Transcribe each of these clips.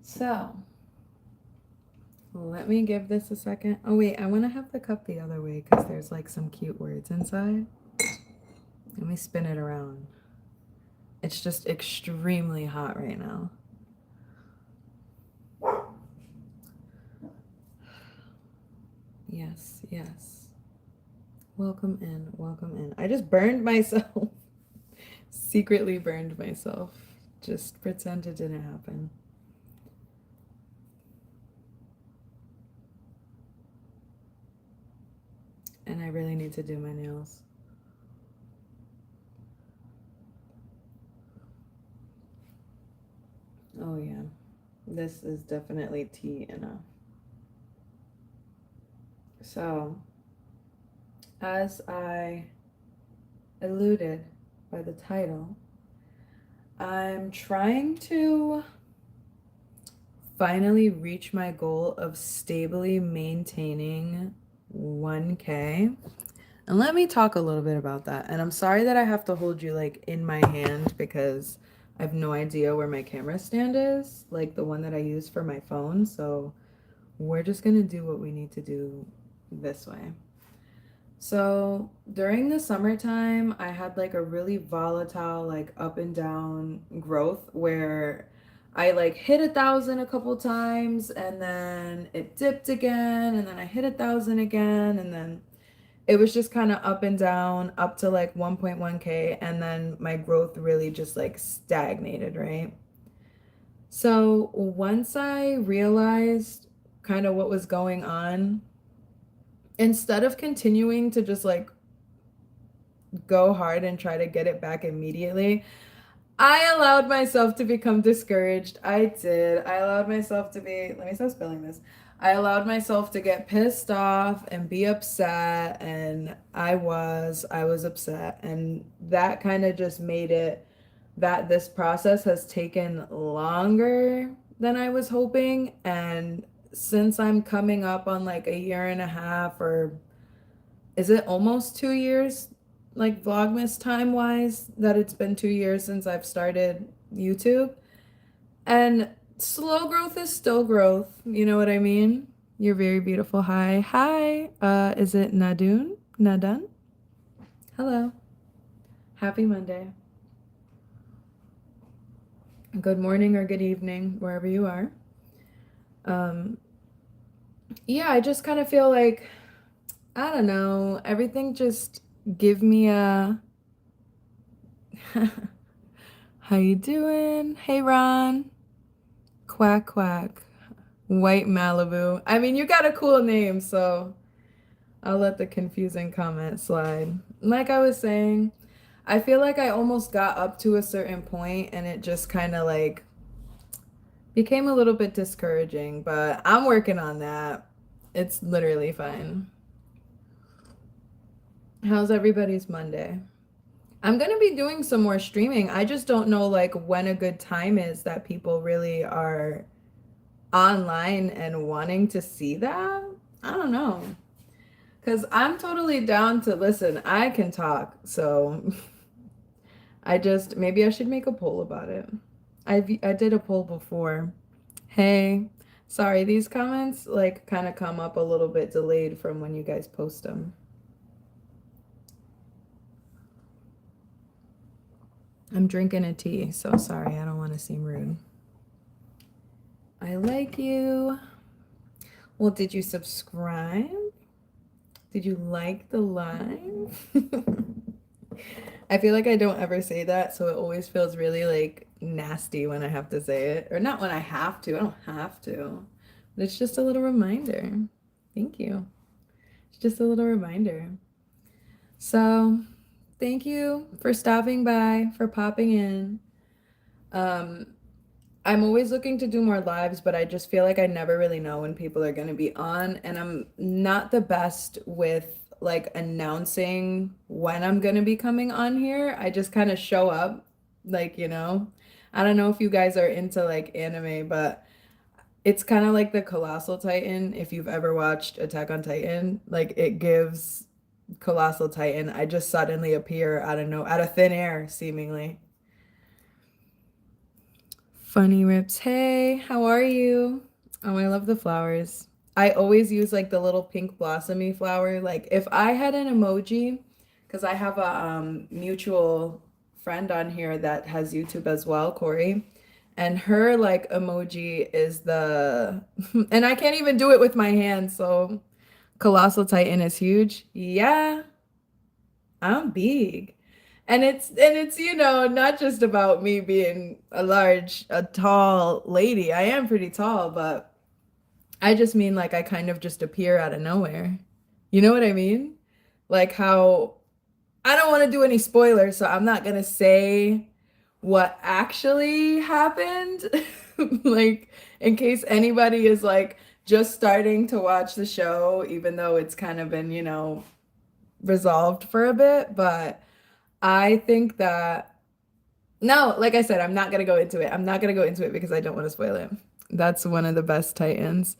So, let me give this a second. Oh, wait, I want to have the cup the other way because there's like some cute words inside. Let me spin it around. It's just extremely hot right now. Yes, yes. Welcome in, welcome in. I just burned myself. Secretly burned myself. Just pretend it didn't happen. And I really need to do my nails. Oh, yeah. This is definitely tea enough. So, as I alluded by the title, I'm trying to finally reach my goal of stably maintaining 1K. And let me talk a little bit about that. And I'm sorry that I have to hold you like in my hand because I have no idea where my camera stand is, like the one that I use for my phone. So we're just gonna do what we need to do this way. So during the summertime, I had like a really volatile, like up and down growth where I like hit 1,000 a couple times and then it dipped again and then I hit 1,000 again and then it was just kind of up and down up to like 1.1K and then my growth really just like stagnated, right? So once I realized kind of what was going on, instead of continuing to just like go hard and try to get it back immediately, I allowed myself to become discouraged. I did. I allowed myself to be, let me stop spelling this. I allowed myself to get pissed off and be upset, and I was upset. And that kind of just made it that this process has taken longer than I was hoping. And since I'm coming up on like a year and a half, or is it almost 2 years, like Vlogmas time wise, that it's been 2 years since I've started YouTube. And slow growth is still growth. You know what I mean? You're very beautiful. Hi. Hi. Is it Nadun? Nadan? Hello. Happy Monday. Good morning or good evening, wherever you are. Um, yeah, I just kind of feel like, I don't know, everything just give me a how you doing? Hey Ron. Quack quack. White Malibu. I mean, you got a cool name, so I'll let the confusing comment slide. Like I was saying, I feel like I almost got up to a certain point and it just kind of like became a little bit discouraging, but I'm working on that. It's literally fine. How's everybody's Monday? I'm gonna be doing some more streaming. I just don't know like when a good time is that people really are online and wanting to see that. I don't know. Cause I'm totally down to listen. I can talk, so I just maybe I should make a poll about it. I did a poll before. Hey, sorry, these comments like kind of come up a little bit delayed from when you guys post them. I'm drinking a tea, so sorry, I don't want to seem rude. I like you. Well, did you subscribe? Did you like the live? I feel like I don't ever say that, so it always feels really like nasty when I have to say it. Or not when I have to. I don't have to. But it's just a little reminder. Thank you. It's just a little reminder. So, thank you for stopping by, for popping in. Um, I'm always looking to do more lives, but I just feel like I never really know when people are going to be on. And I'm not the best with like announcing when I'm going to be coming on here. I just kind of show up, like, I don't know if you guys are into like anime, but it's kind of like the Colossal Titan. If you've ever watched Attack on Titan, like it gives Colossal Titan. I just suddenly appear out of thin air, seemingly. Funny Rips. Hey, how are you? Oh, I love the flowers. I always use like the little pink blossomy flower. Like if I had an emoji, because I have a mutual friend on here that has YouTube as well, Corey, and her like emoji is the, and I can't even do it with my hands, so Colossal Titan is huge. Yeah, I'm big. And it's not just about me being a tall lady. I am pretty tall, but I just mean like I kind of just appear out of nowhere. You know what I mean? Like how I don't want to do any spoilers, so I'm not gonna say what actually happened. Like in case anybody is like just starting to watch the show, even though it's kind of been, resolved for a bit, but I think that no, like I said, I'm not gonna go into it. I'm not gonna go into it because I don't want to spoil it. That's one of the best Titans.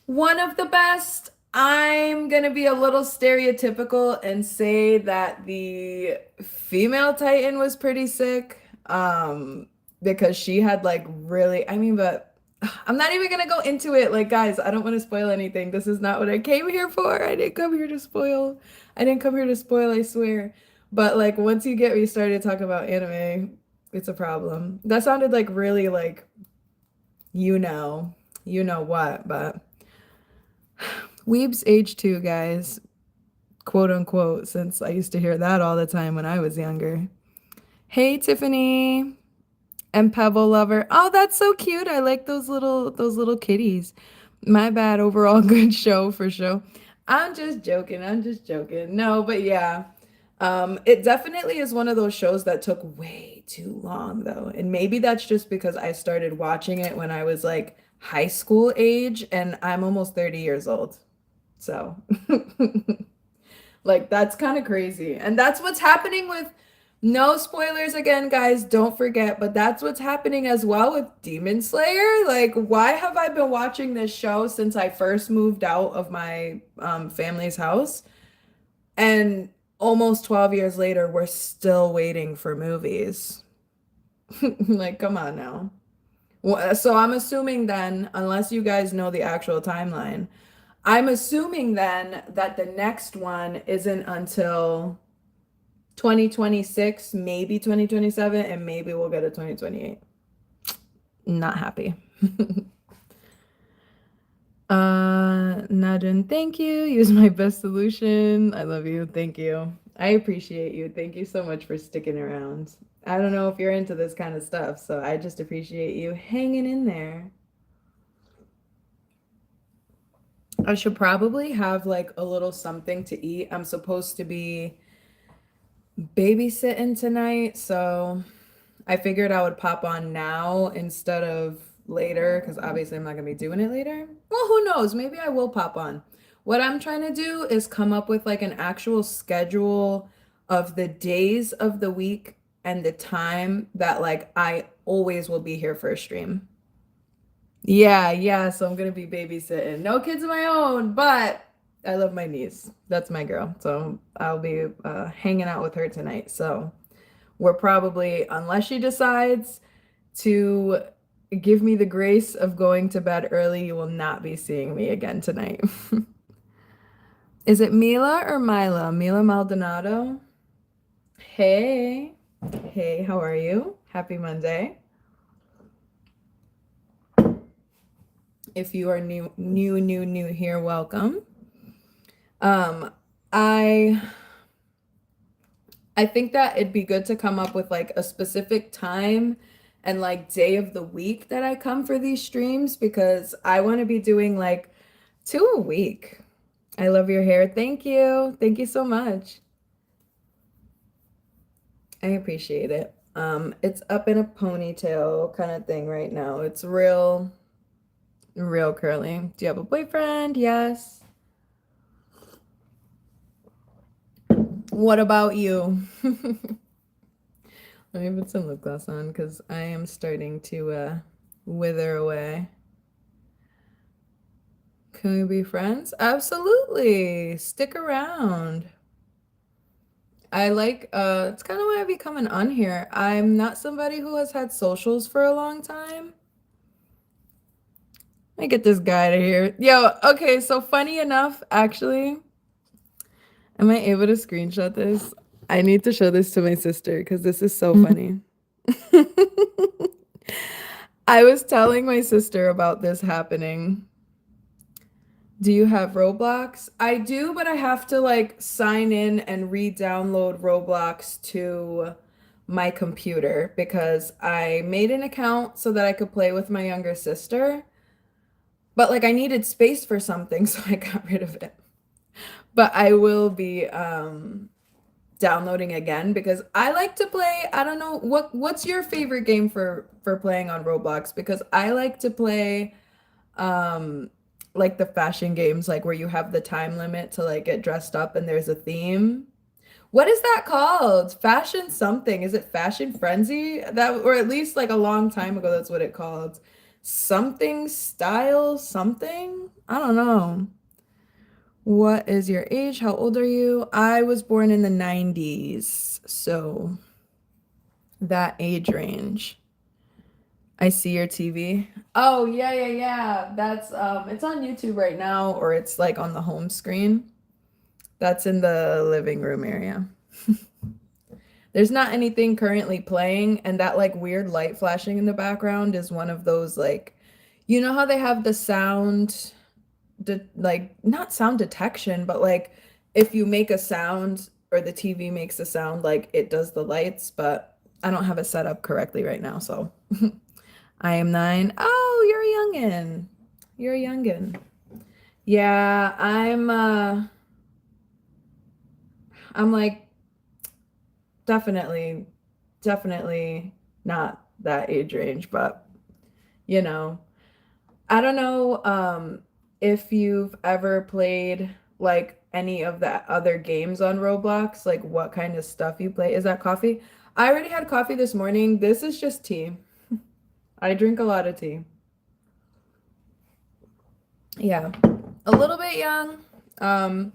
One of the best. I'm gonna be a little stereotypical and say that the female Titan was pretty sick. Because she had like really, I mean, but I'm not even gonna go into it. Like, guys, I don't want to spoil anything. This is not what I came here for. I didn't come here to spoil. I didn't come here to spoil, I swear. But like once you get me started talking about anime, it's a problem. That sounded like really like you know, you know what, but Weeb's age too, guys, quote unquote, since I used to hear that all the time when I was younger. Hey, Tiffany and Pebble Lover. Oh, that's so cute. I like those little kitties. My bad. Overall, good show for sure. I'm just joking. I'm just joking. No, but yeah. It definitely is one of those shows that took way too long though. And maybe that's just because I started watching it when I was like high school age and I'm almost 30 years old. So, like, that's kind of crazy. And that's what's happening with no spoilers again, guys. Don't forget, but that's what's happening as well with Demon Slayer. Like, why have I been watching this show since I first moved out of my family's house? And almost 12 years later, we're still waiting for movies. Like, come on now. So I'm assuming then, unless you guys know the actual timeline, I'm assuming then that the next one isn't until 2026, maybe 2027, and maybe we'll get a 2028. Not happy. Najin, thank you. Use my best solution. I love you. Thank you. I appreciate you. Thank you so much for sticking around. I don't know if you're into this kind of stuff, so I just appreciate you hanging in there. I should probably have like a little something to eat. I'm supposed to be babysitting tonight, so I figured I would pop on now instead of later because obviously I'm not gonna be doing it later. Well, who knows? Maybe I will pop on. What I'm trying to do is come up with like an actual schedule of the days of the week and the time that like I always will be here for a stream. Yeah, yeah, so I'm gonna be babysitting. No kids of my own, but I love my niece. That's my girl. So I'll be hanging out with her tonight. So we're probably, unless she decides to give me the grace of going to bed early, you will not be seeing me again tonight. Is it Mila or Mila? Mila Maldonado? Hey. Hey, how are you? Happy Monday. If you are new here, welcome. Um, I I think that it'd be good to come up with like a specific time and like day of the week that I come for these streams because I want to be doing like 2 a week. I love your hair. Thank you. Thank you so much. I appreciate it. It's up in a ponytail kind of thing right now. It's real curly. Do you have a boyfriend? Yes. What about you? Let me put some lip gloss on because I am starting to wither away. Can we be friends? Absolutely. Stick around. I like it's kind of why I be coming on here. I'm not somebody who has had socials for a long time. Let me get this guy to here. Yo, okay, so funny enough, actually, am I able to screenshot this? I need to show this to my sister because this is so funny. I was telling my sister about this happening. Do you have Roblox? I do, but I have to like sign in and re-download Roblox to my computer because I made an account so that I could play with my younger sister. But like I needed space for something, so I got rid of it. But I will be downloading again because I like to play, I don't know, what's your favorite game for playing on Roblox? Because I like to play um like the fashion games like where you have the time limit to like get dressed up and there's a theme. What is that called? Fashion something. Is it Fashion Frenzy? That or at least like a long time ago that's what it called. Something style something? I don't know. What is your age? How old are you? I was born in the 90s, so that age range. I see your TV. Oh, yeah, yeah, yeah. That's it's on YouTube right now or it's like on the home screen. That's in the living room area. There's not anything currently playing and that like weird light flashing in the background is one of those like you know how they have the sound like not sound detection, but like if you make a sound or the TV makes a sound like it does the lights, but I don't have it set up correctly right now, so I am 9. Oh, you're a youngin. You're a youngin. Yeah, I'm like definitely definitely not that age range, but you know, I don't know if you've ever played like any of the other games on Roblox, like what kind of stuff you play. Is that coffee? I already had coffee this morning. This is just tea. I drink a lot of tea. Yeah. A little bit young. Um,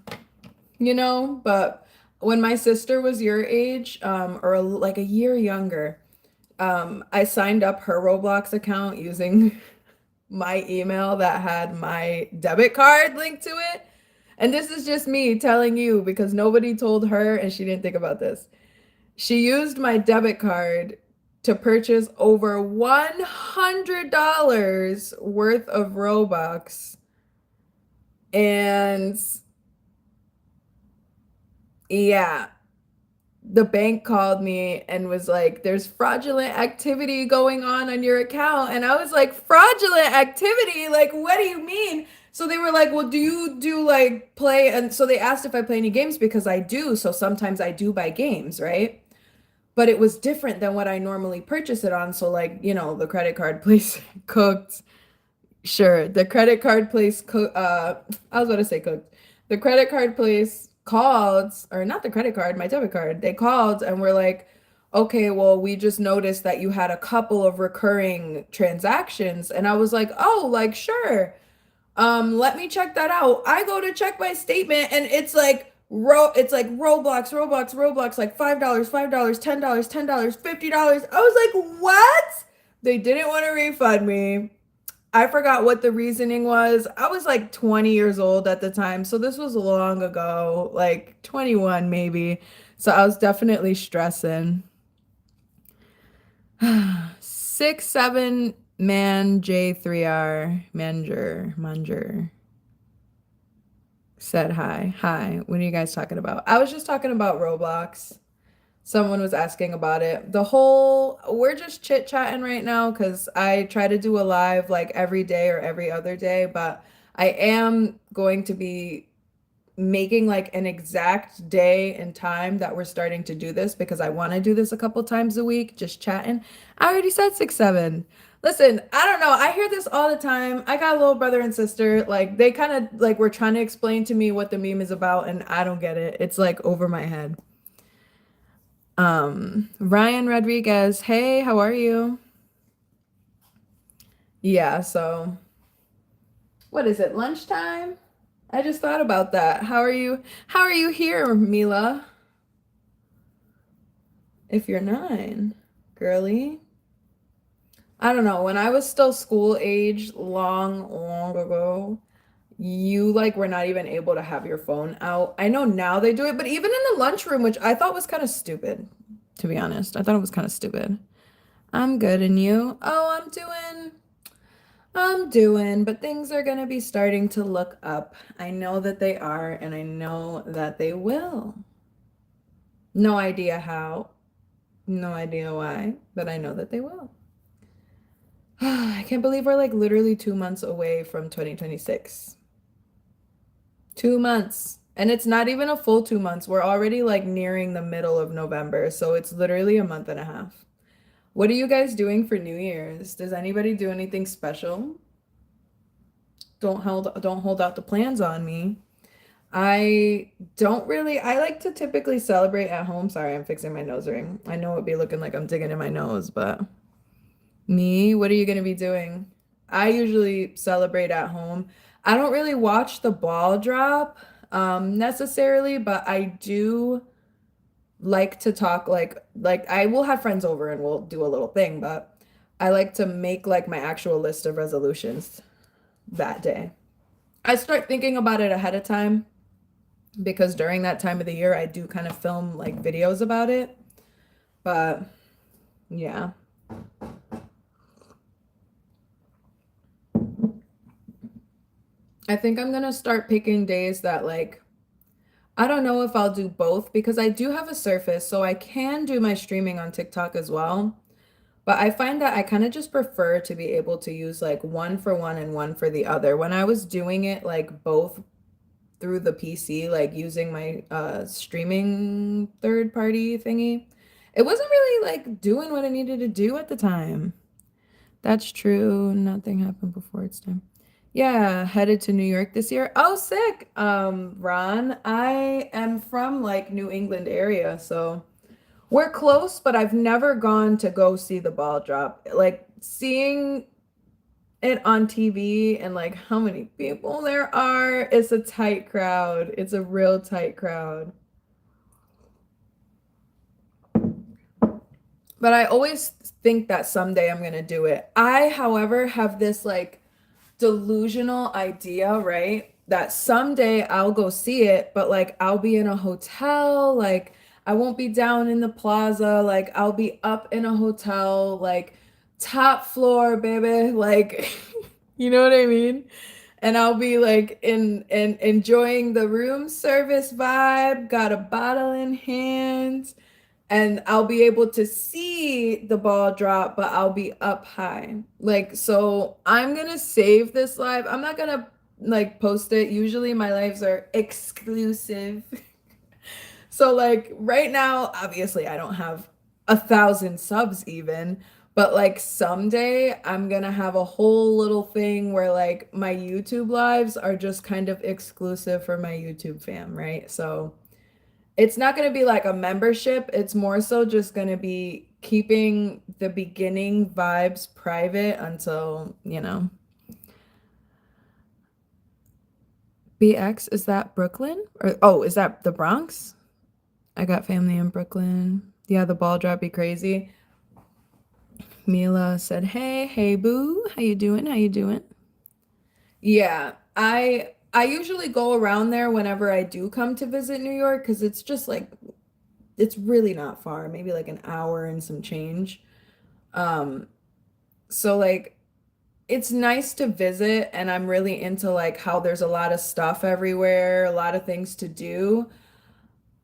but when my sister was your age, or like a year younger, I signed up her Roblox account using my email that had my debit card linked to it. And this is just me telling you because nobody told her and she didn't think about this. She used my debit card to purchase over $100 worth of Robux. And yeah, the bank called me and was like, there's fraudulent activity going on your account. And I was like, fraudulent activity? Like, what do you mean? So they were like, well, do you do like play? And so they asked if I play any games because I do. So sometimes I do buy games, right? But it was different than what I normally purchase it on. So, like, the credit card place cooked. Sure, the credit card place I was about to say cooked. The credit card place called, or not the credit card, my debit card. They called and were like, "Okay, well, we just noticed that you had a couple of recurring transactions." And I was like, "Oh, like sure. Let me check that out." I go to check my statement and it's like Roblox, like $5, $5, $10, $10, $50. I was like, "What?" They didn't want to refund me. I forgot what the reasoning was. I was like 20 years old at the time, so this was long ago, like 21 maybe. So I was definitely stressing. 6'7" man J3R Manger said hi. Hi. What are you guys talking about? I was just talking about Roblox. Someone was asking about it. We're just chit-chatting right now because I try to do a live like every day or every other day, but I am going to be making like an exact day and time that we're starting to do this because I want to do this a couple times a week, just chatting. I already said 6'7". Listen, I don't know. I hear this all the time. I got a little brother and sister. Like they kind of like were trying to explain to me what the meme is about, and I don't get it. It's like over my head. Ryan Rodriguez, hey, how are you? Yeah, so what is it, lunchtime? I just thought about that. How are you? How are you here, Mila? if you're 9, girly. I don't know. When I was still school age, long ago, you like were not even able to have your phone out. I know now they do it, but even in the lunchroom, which I thought was kind of stupid, to be honest. I thought it was kind of stupid. I'm good, and you? Oh, I'm doing, but things are gonna be starting to look up. I know that they are, and I know that they will. No idea how, no idea why, but I know that they will. I can't believe we're like literally 2 months away from 2026. 2 months. And it's not even a full 2 months. We're already like nearing the middle of November. So it's literally a month and a half. What are you guys doing for New Year's? Does anybody do anything special? Don't hold out the plans on me. I don't really, I like to typically celebrate at home. Sorry, I'm fixing my nose ring. I know it'd be looking like I'm digging in my nose, but me, what are you gonna be doing? I usually celebrate at home. I don't really watch the ball drop necessarily, but I do like to talk like I will have friends over and we'll do a little thing, but I like to make like my actual list of resolutions that day. I start thinking about it ahead of time because during that time of the year I do kind of film like videos about it. But yeah. I think I'm gonna start picking days that like I don't know if I'll do both because I do have a Surface, so I can do my streaming on TikTok as well. But I find that I kind of just prefer to be able to use like one for one and one for the other. When I was doing it like both through the PC, like using my streaming third party thingy, it wasn't really like doing what I needed to do at the time. That's true. Nothing happened before it's time. Yeah, headed to New York this year. Oh, sick. Ron, I am from like New England area, so we're close, but I've never gone to go see the ball drop. Like seeing it on TV and like how many people there are, it's a tight crowd. It's a real tight crowd. But I always think that someday I'm gonna do it. I, however, have this like delusional idea, right? That someday I'll go see it, but like I'll be in a hotel, like I won't be down in the plaza, like I'll be up in a hotel, like top floor, baby, like you know what I mean? And I'll be like in enjoying the room service vibe, got a bottle in hand, and I'll be able to see the ball drop, but I'll be up high. Like, so I'm gonna save this live. I'm not gonna like post it. Usually my lives are exclusive. So like right now, obviously I don't have 1,000 subs even, but like someday I'm gonna have a whole little thing where like my YouTube lives are just kind of exclusive for my YouTube fam, right? So it's not going to be like a membership. It's more so just going to be keeping the beginning vibes private until, BX, is that Brooklyn? Or oh, is that the Bronx? I got family in Brooklyn. Yeah, the ball drop be crazy. Mila said, "Hey, boo. How you doing? How you doing?" Yeah, I usually go around there whenever I do come to visit New York because it's just like it's really not far, maybe like an hour and some change. Um, so like it's nice to visit and I'm really into like how there's a lot of stuff everywhere, a lot of things to do.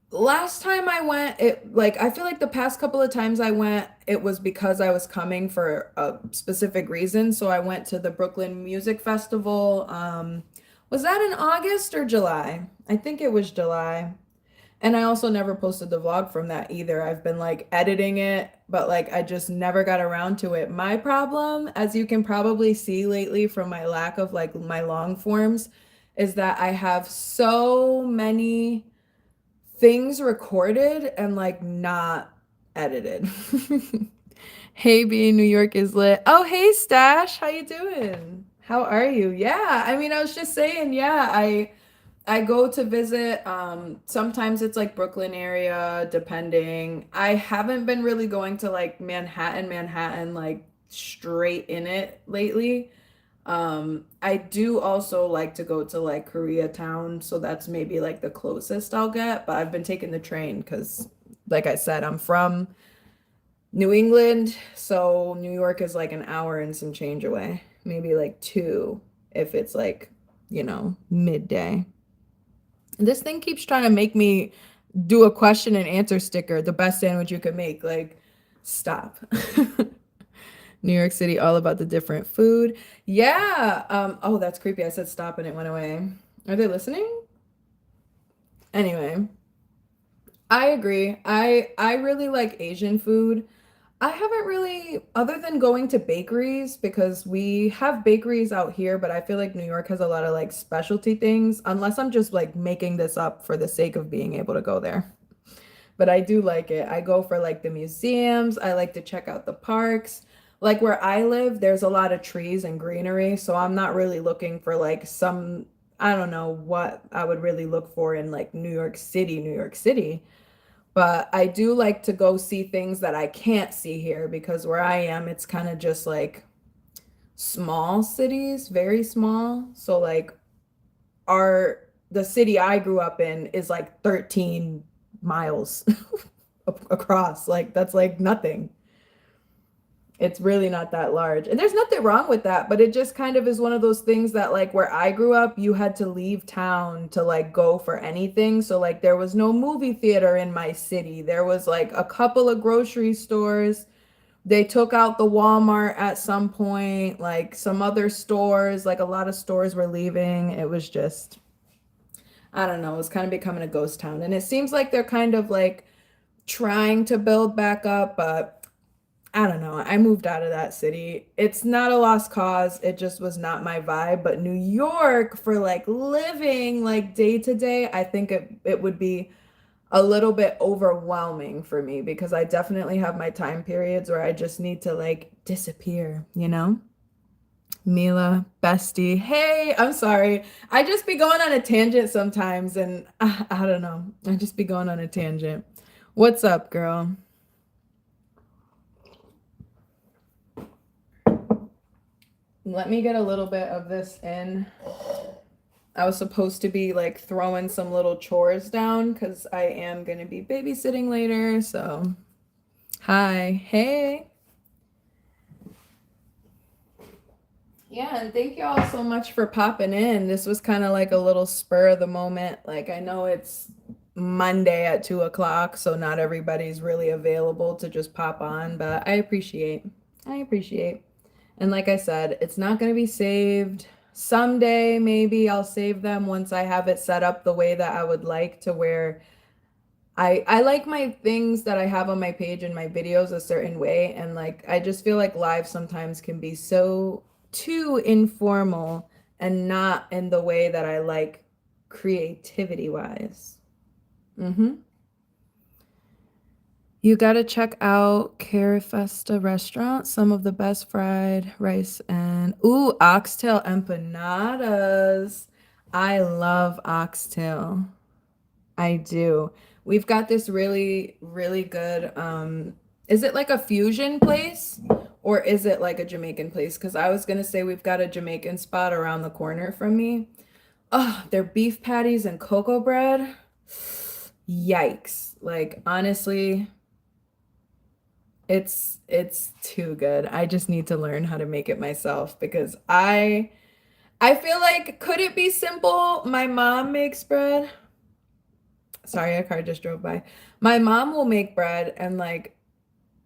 Last time I went, it like I feel like the past couple of times I went, it was because I was coming for a specific reason. So I went to the Brooklyn Music Festival. Was that in August or July? I think it was July. And I also never posted the vlog from that either. I've been like editing it, but like I just never got around to it. My problem, as you can probably see lately from my lack of like my long forms, is that I have so many things recorded and like not edited. Hey, being New York is lit. Oh, hey, Stash, how you doing? How are you? Yeah, I mean, I was just saying, yeah, I I go to visit. Sometimes it's like Brooklyn area, depending. I haven't been really going to like Manhattan, like straight in it lately. I do also like to go to like Koreatown, so that's maybe like the closest I'll get, but I've been taking the train because, like I said, I'm from New England, so New York is like an hour and some change away, maybe like two if it's like, midday. This thing keeps trying to make me do a question and answer sticker, the best sandwich you could make. Like, stop. New York City, all about the different food. Yeah. Oh, that's creepy. I said stop and it went away. Are they listening? Anyway, I agree. I really like Asian food. I haven't really, other than going to bakeries, because we have bakeries out here, but I feel like New York has a lot of like specialty things, unless I'm just like making this up for the sake of being able to go there. But I do like it. I go for like the museums. I like to check out the parks. Like where I live, there's a lot of trees and greenery, so I'm not really looking for like some, I don't know what I would really look for in like New York City, New York City. But I do like to go see things that I can't see here because where I am, it's kind of just like small cities, very small. So like our the city I grew up in is like 13 miles across. Like that's like nothing. It's really not that large. And there's nothing wrong with that, but it just kind of is one of those things that like where I grew up, you had to leave town to like go for anything. So like there was no movie theater in my city. There was like a couple of grocery stores. They took out the Walmart at some point, like some other stores, like a lot of stores were leaving. It was just, I don't know, it was kind of becoming a ghost town. And it seems like they're kind of like trying to build back up, but I don't know. I moved out of that city. It's not a lost cause. It just was not my vibe. But New York, for like living like day to day, I think it would be a little bit overwhelming for me because I definitely have my time periods where I just need to like disappear, you know? Mila, bestie. Hey, I'm sorry. I just be going on a tangent sometimes and I don't know. I just be going on a tangent. What's up, girl? Let me get a little bit of this in. I was supposed to be like throwing some little chores down because I am going to be babysitting later. So, hi. Hey. Yeah, and thank you all so much for popping in. This was kind of like a little spur of the moment. Like, I know it's Monday at 2 o'clock, so not everybody's really available to just pop on, but I appreciate. I appreciate. And like I said, it's not going to be saved. Someday, maybe I'll save them once I have it set up the way that I would like to where I like my things that I have on my page and my videos a certain way. And like, I just feel like live sometimes can be so too informal and not in the way that I like creativity wise. Mm-hmm. You gotta check out Carifesta restaurant. Some of the best fried rice and oxtail empanadas. I love oxtail. I do. We've got this really, really good, is it like a fusion place or is it like a Jamaican place? Because I was gonna say we've got a Jamaican spot around the corner from me. Oh, their beef patties and cocoa bread. Yikes. Like honestly, it's too good. I just need to learn how to make it myself because I feel like could it be simple? My mom makes bread. Sorry, a car just drove by. My mom will make bread and like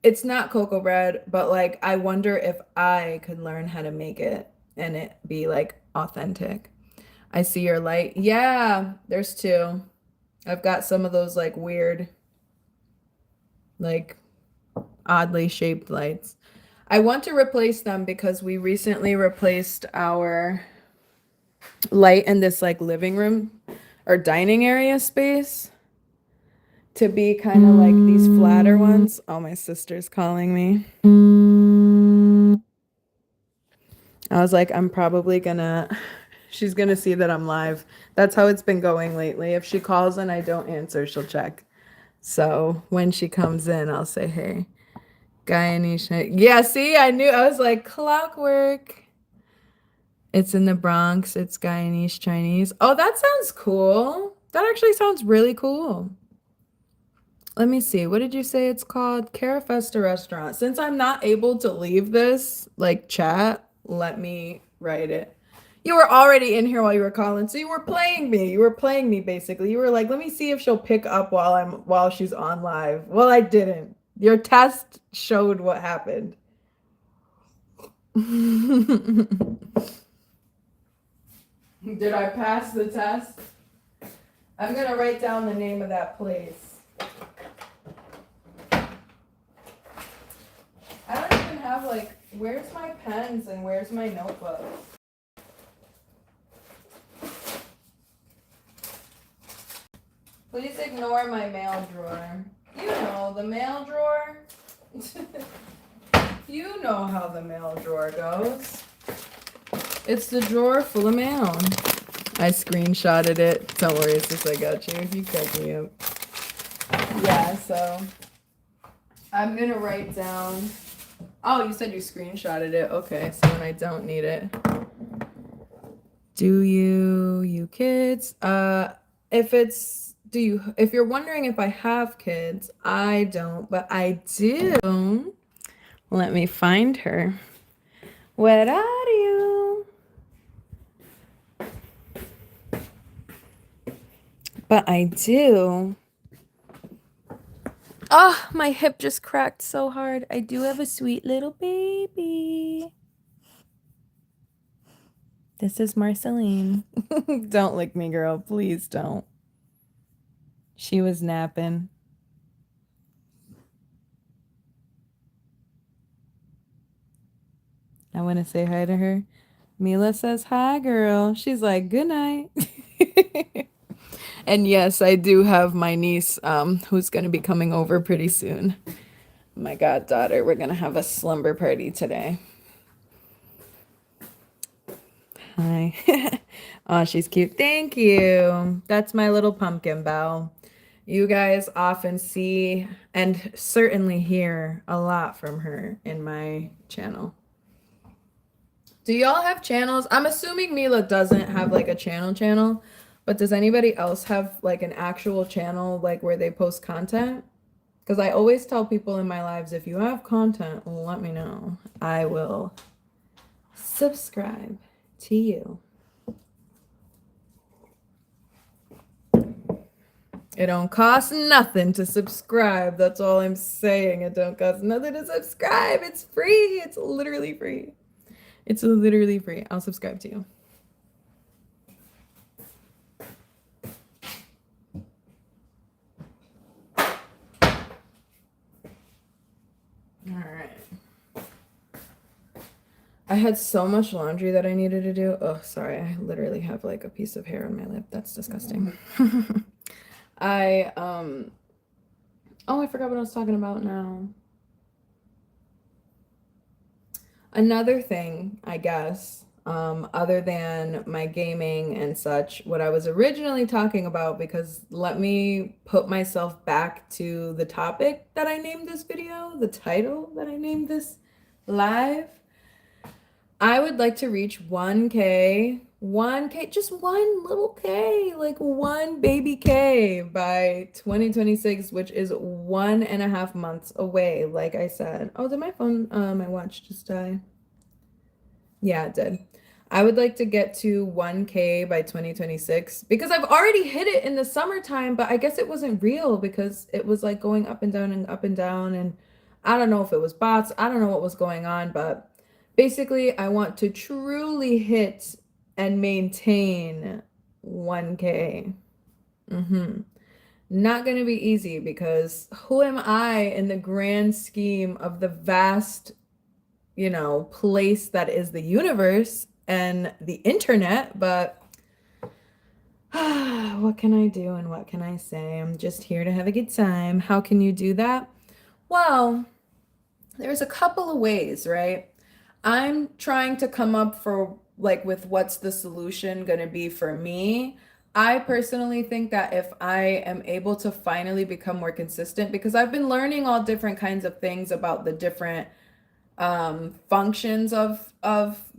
it's not cocoa bread, but like I wonder if I could learn how to make it and it be like authentic. I see your light. Yeah, there's two. I've got some of those like weird, like oddly shaped lights. I want to replace them because we recently replaced our light in this like living room or dining area space to be kind of like these flatter ones. Oh, my sister's calling me. I was like, I'm probably gonna She's going to see that I'm live. That's how it's been going lately. If she calls and I don't answer, she'll check. So when she comes in, I'll say, hey, Guyanese. Yeah, see, I knew. I was like, clockwork. It's in the Bronx. It's Guyanese Chinese. Oh, that sounds cool. That actually sounds really cool. Let me see. What did you say it's called? Carafesta Restaurant. Since I'm not able to leave this like chat, let me write it. You were already in here while you were calling, so you were playing me. You were playing me basically. You were like, let me see if she'll pick up while she's on live. Well, I didn't. Your test showed what happened. Did I pass the test? I'm gonna write down the name of that place. I don't even have like, where's my pens and where's my notebook? Please ignore my mail drawer. You know, the mail drawer. You know how the mail drawer goes. It's the drawer full of mail. I screenshotted it. Don't worry, sis, I got you. You crack me up. Yeah, so I'm gonna write down. Oh, you said you screenshotted it. Okay, so when I don't need it. Do you kids? If you're wondering if I have kids, I don't, but I do. Let me find her. Where are you? But I do. Oh, my hip just cracked so hard. I do have a sweet little baby. This is Marceline. Don't lick me, girl. Please don't. She was napping. I want to say hi to her. Mila says hi, girl. She's like, good night. And yes, I do have my niece who's going to be coming over pretty soon. My goddaughter. We're going to have a slumber party today. Hi. Oh, she's cute. Thank you. That's my little pumpkin bow. You guys often see and certainly hear a lot from her in my channel. Do y'all have channels? I'm assuming Mila doesn't have like a channel, but does anybody else have like an actual channel like where they post content? Because I always tell people in my lives, if you have content, let me know. I will subscribe to you. It don't cost nothing to subscribe. That's all I'm saying. It don't cost nothing to subscribe. It's free. It's literally free. It's literally free. I'll subscribe to you. All right. I had so much laundry that I needed to do. Oh, sorry. I literally have like a piece of hair on my lip. That's disgusting. Oh, I forgot what I was talking about now. Another thing, I guess, other than my gaming and such, what I was originally talking about, because let me put myself back to the topic that I named this video, the title that I named this live. I would like to reach 1K, just one little K, like one baby K by 2026, which is 1.5 months away, like I said. Oh, did my phone, my watch just die? Yeah, it did. I would like to get to 1K by 2026 because I've already hit it in the summertime, but I guess it wasn't real because it was like going up and down and up and down. And I don't know if it was bots. I don't know what was going on, but basically, I want to truly hit and maintain 1K. Not going to be easy because who am I in the grand scheme of the vast, place that is the universe and the internet? But what can I do and what can I say? I'm just here to have a good time. How can you do that? Well, there's a couple of ways, right? I'm trying to come up like with what's the solution going to be for me. I personally think that if I am able to finally become more consistent, because I've been learning all different kinds of things about the different functions of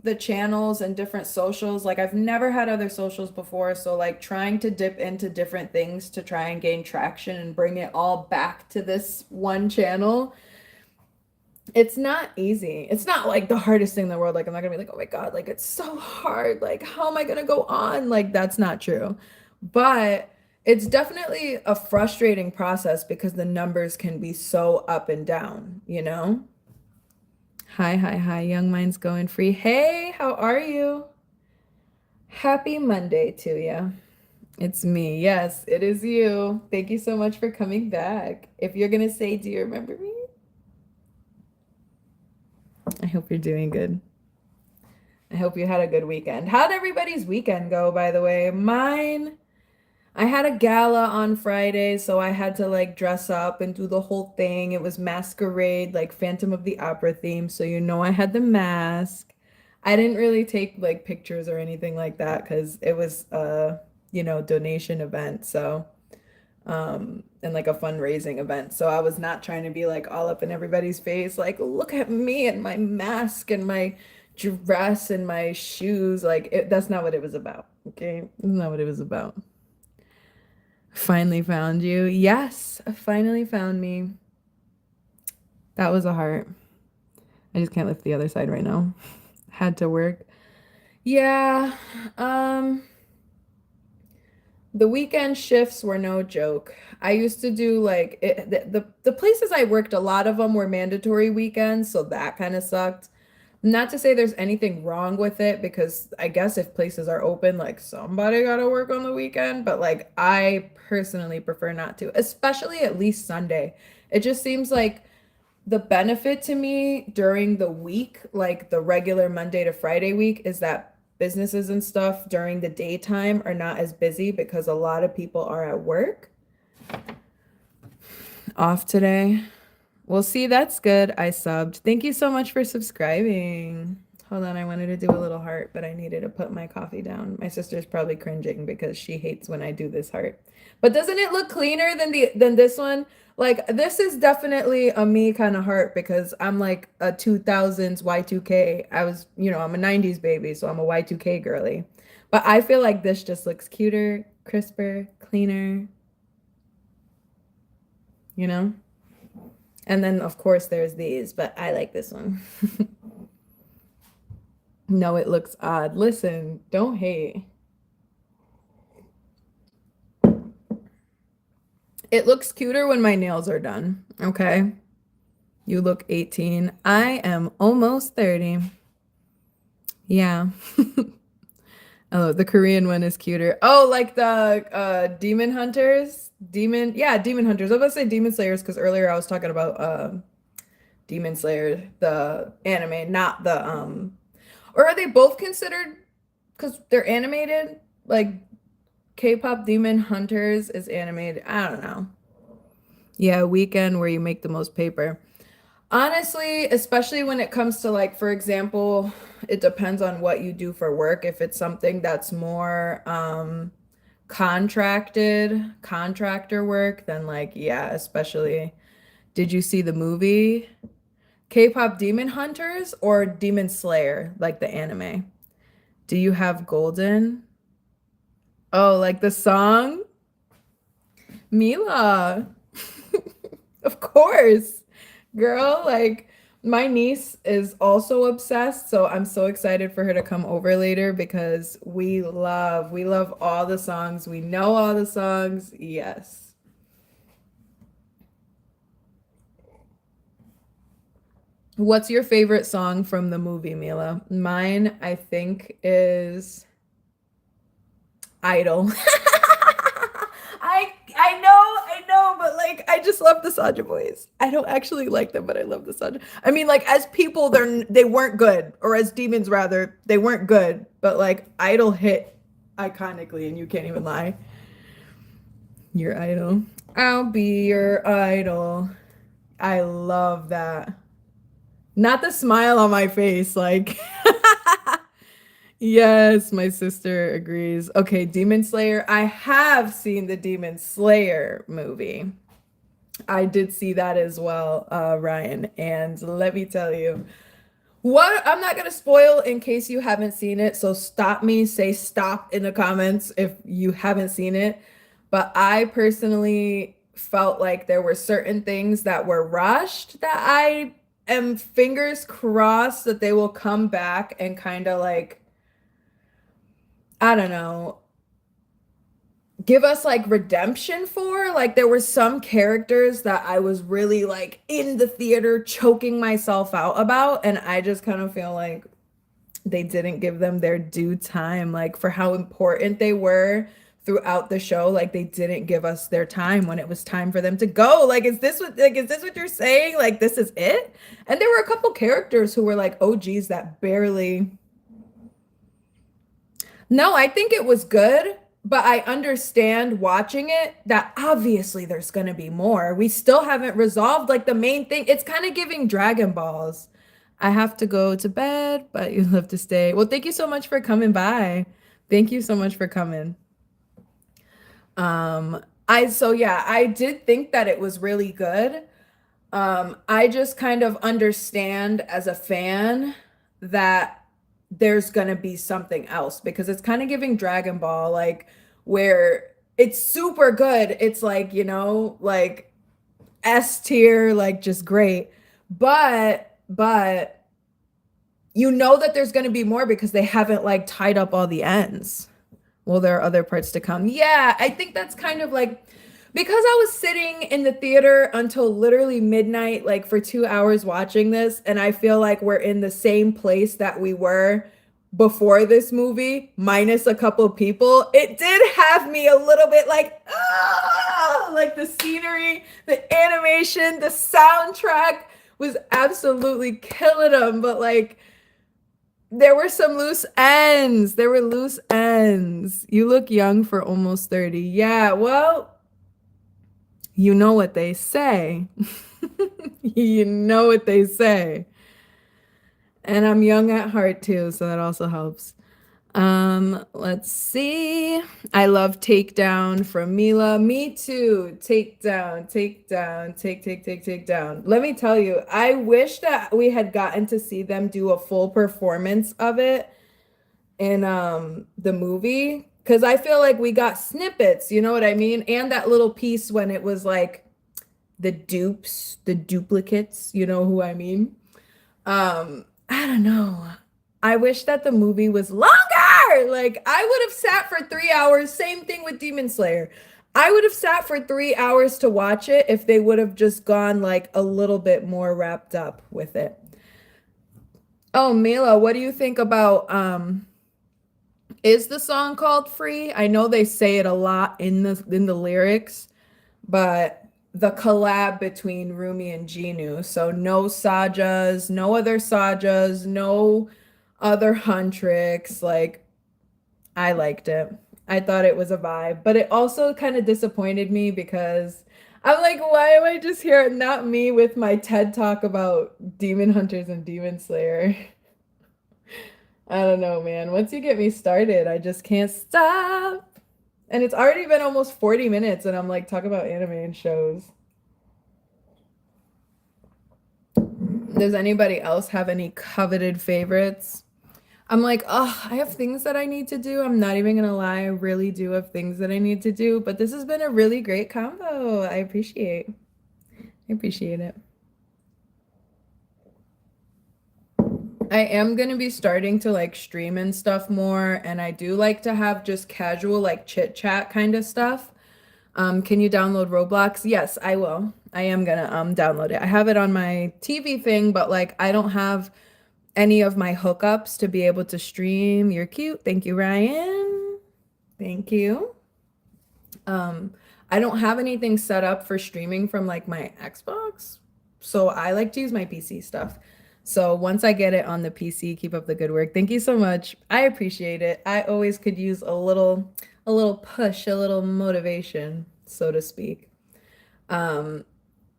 the channels and different socials. Like I've never had other socials before, so like trying to dip into different things to try and gain traction and bring it all back to this one channel, it's not easy. It's not like the hardest thing in the world. Like I'm not gonna be like, oh my God, like it's so hard. Like how am I gonna go on? Like that's not true. But it's definitely a frustrating process because the numbers can be so up and down, you know? Hi, hi, hi, Young Minds Going Free. Hey, how are you? Happy Monday to you. It's me. Yes, it is you. Thank you so much for coming back. If you're gonna say, do you remember me? I hope you're doing good. I hope you had a good weekend. How'd everybody's weekend go, by the way? Mine, I had a gala on Friday, so I had to like dress up and do the whole thing. It was masquerade, like Phantom of the Opera theme, so you know I had the mask. I didn't really take like pictures or anything like that because it was donation event, so and like a fundraising event. So I was not trying to be like all up in everybody's face, like, look at me and my mask and my dress and my shoes. That's not what it was about. Okay. That's not what it was about. Finally found you. Yes, I finally found me. That was a heart. I just can't lift the other side right now. Had to work. Yeah. Um, The weekend shifts were no joke. I used to do like the places I worked, a lot of them were mandatory weekends, so that kind of sucked. Not to say there's anything wrong with it, because I guess if places are open, like somebody gotta work on the weekend, but like I personally prefer not to, especially at least Sunday. It just seems like the benefit to me during the week, like the regular Monday to Friday week, is that businesses and stuff during the daytime are not as busy because a lot of people are at work. Off today. Well, see, that's good. I subbed. Thank you so much for subscribing. Hold on, I wanted to do a little heart, but I needed to put my coffee down. My sister's probably cringing because she hates when I do this heart. But doesn't it look cleaner than this one? Like this is definitely a me kind of heart because I'm like a 2000s Y2K. I'm a 90s baby, so I'm a Y2K girly. But I feel like this just looks cuter, crisper, cleaner, you know? And then of course there's these, but I like this one. No, it looks odd. Listen, don't hate. It looks cuter when my nails are done. Okay. You look 18. I am almost 30. Yeah. Oh, the Korean one is cuter. Oh, like the Demon Hunters? Demon Hunters. I was about to say Demon Slayers because earlier I was talking about Demon Slayer, the anime, not the or are they both considered because they're animated? Like K-pop Demon Hunters is animated. I don't know. Yeah, weekend where you make the most paper. Honestly, especially when it comes to like, for example, it depends on what you do for work. If it's something that's more contractor work, then like, yeah, especially. Did you see the movie K-pop Demon Hunters or Demon Slayer, like the anime? Do you have Golden? Oh, like the song? Mila. Of course. Girl, like my niece is also obsessed, so I'm so excited for her to come over later because we love all the songs. We know all the songs. Yes. What's your favorite song from the movie, Mila? Mine, I think, is Idol. I know, but like I just love the Saja boys. I don't actually like them, but I love the Saja. I mean, like as people, they weren't good, or as demons rather, they weren't good. But like Idol hit iconically, and you can't even lie. Your idol. I'll be your idol. I love that. Not the smile on my face, like Yes, my sister agrees. Okay, Demon Slayer. I have seen the Demon Slayer movie. I did see that as well, Ryan. And let me tell you, what I'm not gonna spoil in case you haven't seen it. So stop me, say stop in the comments if you haven't seen it. But I personally felt like there were certain things that were rushed that I am fingers crossed that they will come back and kind of like, I don't know, give us like redemption for. Like there were some characters that I was really like in the theater choking myself out about, and I just kind of feel like they didn't give them their due time, like for how important they were throughout the show. Like they didn't give us their time when it was time for them to go. Is this what you're saying? Like this is it? And there were a couple characters who were like OGs that barely. No, I think it was good, but I understand watching it that obviously there's going to be more. We still haven't resolved like the main thing. It's kind of giving Dragon Balls. I have to go to bed, but you have to stay. Well, thank you so much for coming by. Thank you so much for coming. I did think that it was really good. I just kind of understand as a fan that there's gonna be something else because it's kind of giving Dragon Ball like where it's super good. It's like, like S tier, like just great. But you know that there's gonna be more because they haven't like tied up all the ends. Well, there are other parts to come. Yeah, I think that's kind of like because I was sitting in the theater until literally midnight, like for 2 hours watching this, and I feel like we're in the same place that we were before this movie, minus a couple people. It did have me a little bit like, ah, like the scenery, the animation, the soundtrack was absolutely killing them, but like there were some loose ends. There were loose ends. You look young for almost 30. Yeah, well, you know what they say. You know what they say. And I'm young at heart too, so that also helps. Let's see. I love Takedown from Mila. Me too. Takedown, take down. Let me tell you, I wish that we had gotten to see them do a full performance of it in the movie because I feel like we got snippets, you know what I mean? And that little piece when it was like the dupes, the duplicates, you know who I mean? I don't know. I wish that the movie was longer. Like I would have sat for 3 hours. Same thing with Demon Slayer. I would have sat for 3 hours to watch it if they would have just gone like a little bit more wrapped up with it. Oh, Mila, what do you think about is the song called Free? I know they say it a lot in the lyrics, but the collab between Rumi and Genu. So no Sajas, no other Sajas, no other Huntrix. Like I liked it. I thought it was a vibe, but it also kind of disappointed me because I'm like, why am I just here? Not me with my TED talk about Demon Hunters and Demon Slayer. I don't know, man. Once you get me started, I just can't stop. And it's already been almost 40 minutes, and I'm like, talk about anime and shows. Does anybody else have any coveted favorites? I'm like, oh, I have things that I need to do. I'm not even gonna lie, I really do have things that I need to do, but this has been a really great combo. I appreciate. I appreciate it. I am gonna be starting to like stream and stuff more, and I do like to have just casual like chit chat kind of stuff. Can you download Roblox? Yes, I will. I am gonna download it. I have it on my TV thing, but like I don't have any of my hookups to be able to stream. You're cute. Thank you, Ryan. Thank you. I don't have anything set up for streaming from like my Xbox. So I like to use my PC stuff. So once I get it on the PC, keep up the good work. Thank you so much. I appreciate it. I always could use a little push, a little motivation, so to speak. Um,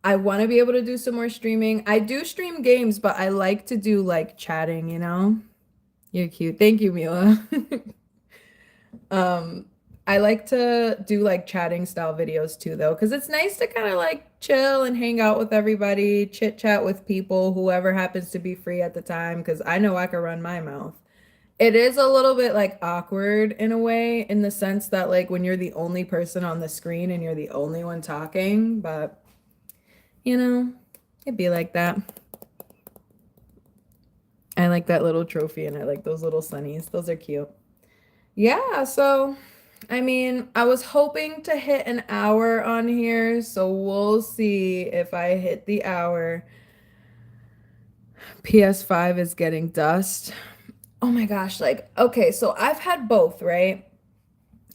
I want to be able to do some more streaming. I do stream games, but I like to do like chatting, you know? You're cute. Thank you, Mila. Um, I like to do like chatting style videos too, though, because it's nice to kind of like chill and hang out with everybody, chit chat with people, whoever happens to be free at the time, because I know I can run my mouth. It is a little bit like awkward in a way, in the sense that like when you're the only person on the screen and you're the only one talking, but you know, it'd be like that. I like that little trophy and I like those little sunnies. Those are cute. Yeah, so I mean, I was hoping to hit an hour on here, so we'll see if I hit the hour. PS5 is getting dust. Oh my gosh, like, okay, so I've had both, right?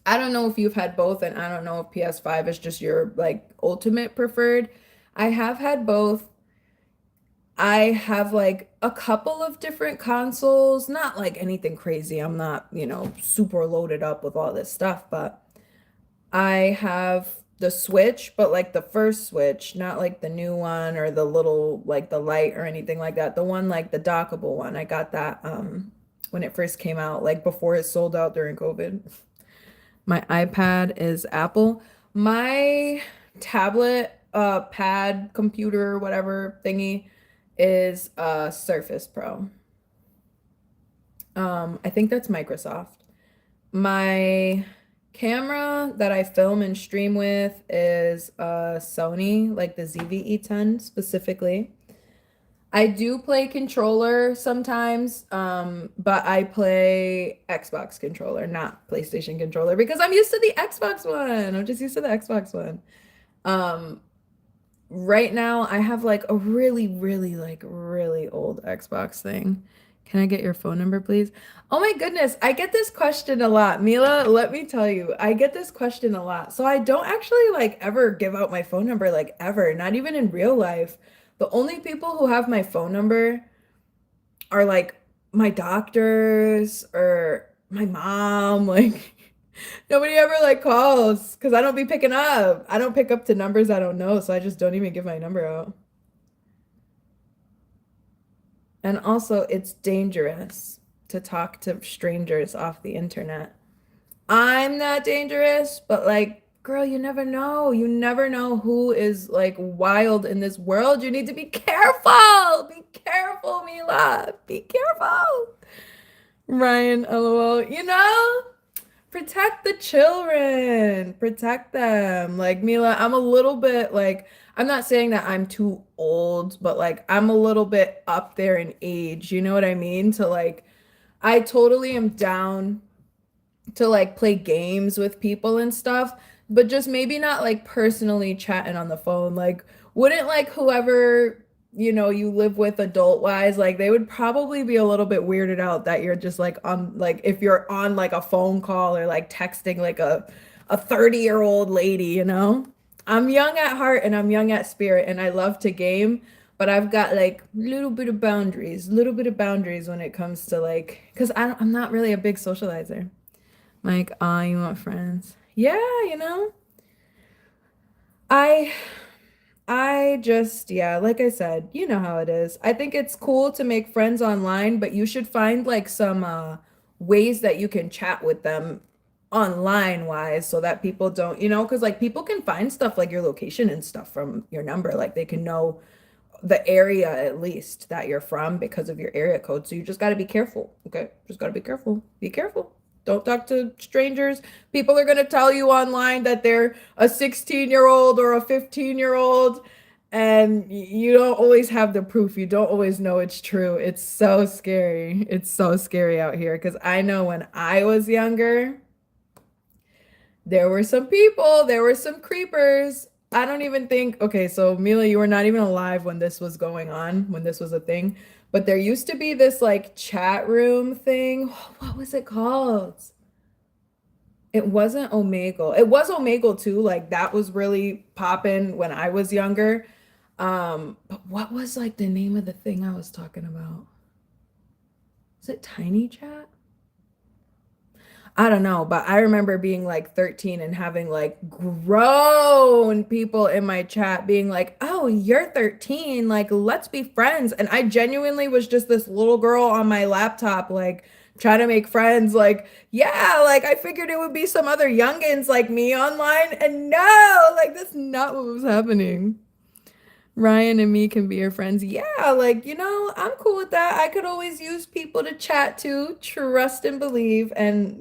I don't know if you've had both, and I don't know if PS5 is just your like ultimate preferred. I have had both. I have like a couple of different consoles, not like anything crazy. I'm not, super loaded up with all this stuff, but I have the Switch, but like the first Switch, not like the new one or the little like the light or anything like that. The one like the dockable one. I got that when it first came out, like before it sold out during COVID. My iPad is Apple. My tablet, pad, computer, whatever thingy is Surface Pro. I think that's Microsoft. My camera that I film and stream with is Sony, like the ZV-E10 specifically. I do play controller sometimes, but I play Xbox controller, not PlayStation controller, because I'm used to the Xbox one. I'm just used to the Xbox one. Um, right now I have like a really, really, like really old Xbox thing. Can I get your phone number, please? Oh my goodness, I get this question a lot. Mila, let me tell you, I get this question a lot. So I don't actually like ever give out my phone number, like ever, not even in real life. The only people who have my phone number are like my doctors or my mom. Like nobody ever like calls because I don't be picking up. I don't pick up to numbers I don't know, so I just don't even give my number out. And also, it's dangerous to talk to strangers off the internet. I'm not dangerous, but like, girl, you never know. You never know who is like wild in this world. You need to be careful. Be careful, Mila. Be careful. Ryan, lol. Protect the children. Protect them. Like, Mila, I'm a little bit like, I'm not saying that I'm too old, but like, I'm a little bit up there in age. You know what I mean? To like, I totally am down to like play games with people and stuff, but just maybe not like personally chatting on the phone. Like, wouldn't like whoever, you live with adult wise, like they would probably be a little bit weirded out that you're just like on like if you're on like a phone call or like texting like a 30-year-old lady, you know? I'm young at heart and I'm young at spirit and I love to game, but I've got like little bit of boundaries when it comes to like, because I'm not really a big socializer. Like, you want friends? Yeah, you know. I I just yeah, like I said, you know how it is. I think it's cool to make friends online, but you should find like some ways that you can chat with them online wise so that people don't, because like people can find stuff like your location and stuff from your number. Like they can know the area at least that you're from because of your area code. So you just got to be careful. Okay? Just got to be careful. Be careful. Don't talk to strangers. People are going to tell you online that they're a 16-year-old or a 15-year-old and you don't always have the proof. You don't always know it's true. It's so scary. It's so scary out here because I know when I was younger, there were some people, there were some creepers. I don't even think, okay, so Mila, you were not even alive when this was going on, when this was a thing. But there used to be this like chat room thing. What was it called? It wasn't Omegle. It was Omegle too. Like that was really popping when I was younger. But what was like the name of the thing I was talking about? Is it Tiny Chat? I don't know, but I remember being like 13 and having like grown people in my chat being like, "Oh, you're 13, like let's be friends." And I genuinely was just this little girl on my laptop like trying to make friends. Like, yeah, like I figured it would be some other youngins like me online. And no, like that's not what was happening. Ryan and me can be your friends. Yeah, like, I'm cool with that. I could always use people to chat to, trust and believe. And,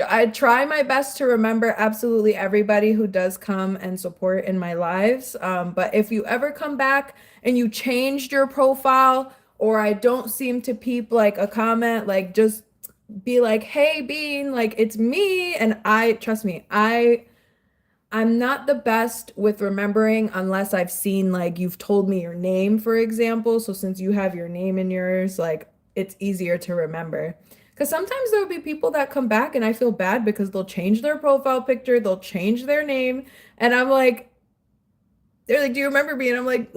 I try my best to remember absolutely everybody who does come and support in my lives. But if you ever come back and you changed your profile, or I don't seem to peep like a comment, like just be like, hey, Bean, like it's me. And trust me, I'm not the best with remembering unless I've seen like you've told me your name, for example. So since you have your name in yours, like it's easier to remember. Because sometimes there'll be people that come back and I feel bad because they'll change their profile picture, they'll change their name, and I'm like, they're like, do you remember me? And I'm like,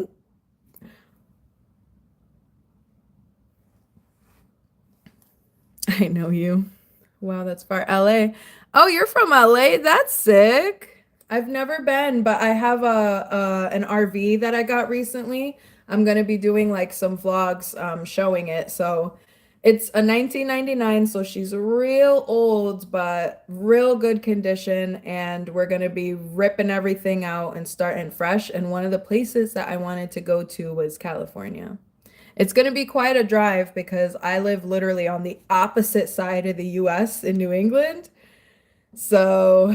I know you. Wow, that's far. LA. Oh, you're from LA? That's sick. I've never been, but I have an RV that I got recently. I'm gonna be doing like some vlogs showing it. So it's a 1999, so she's real old, but real good condition, and we're gonna be ripping everything out and starting fresh. And one of the places that I wanted to go to was California. It's going to be quite a drive because I live literally on the opposite side of the US in New England. So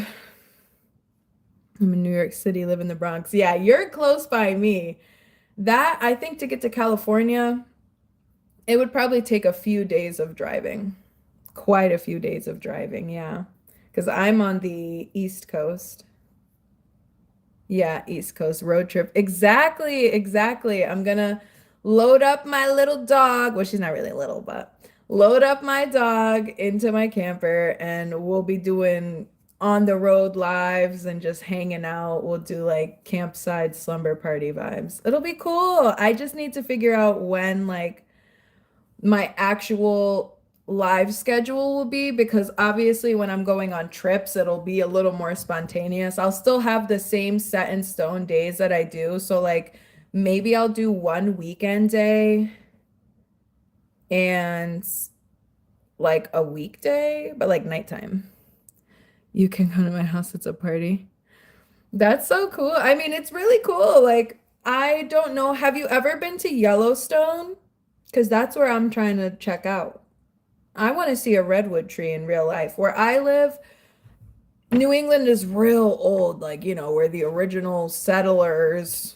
I'm in New York City, live in the Bronx. Yeah, you're close by me. That, I think, to get to California, it would probably take a few days of driving. Quite a few days of driving, yeah. Because I'm on the East Coast. Yeah, East Coast road trip. Exactly, exactly. I'm gonna load up my little dog. Well, she's not really little, but load up my dog into my camper and we'll be doing on the road lives and just hanging out. We'll do like campsite slumber party vibes. It'll be cool. I just need to figure out when like my actual live schedule will be, because obviously when I'm going on trips, it'll be a little more spontaneous. I'll still have the same set in stone days that I do. So like maybe I'll do one weekend day and like a weekday, but like nighttime. You can come to my house, it's a party. That's so cool. I mean, it's really cool. Like, I don't know. Have you ever been to Yellowstone? Because that's where I'm trying to check out. I want to see a redwood tree in real life. Where I live, New England is real old, like, where the original settlers,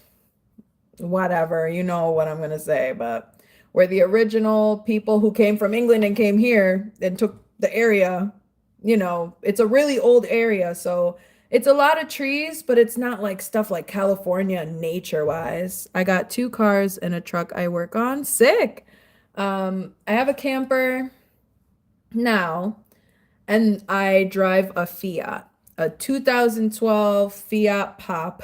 whatever, you know what I'm gonna say, but where the original people who came from England and came here and took the area, it's a really old area. So it's a lot of trees, but it's not like stuff like California nature wise. I got two cars and a truck I work on. Sick. I have a camper now, and I drive a Fiat, a 2012 Fiat Pop,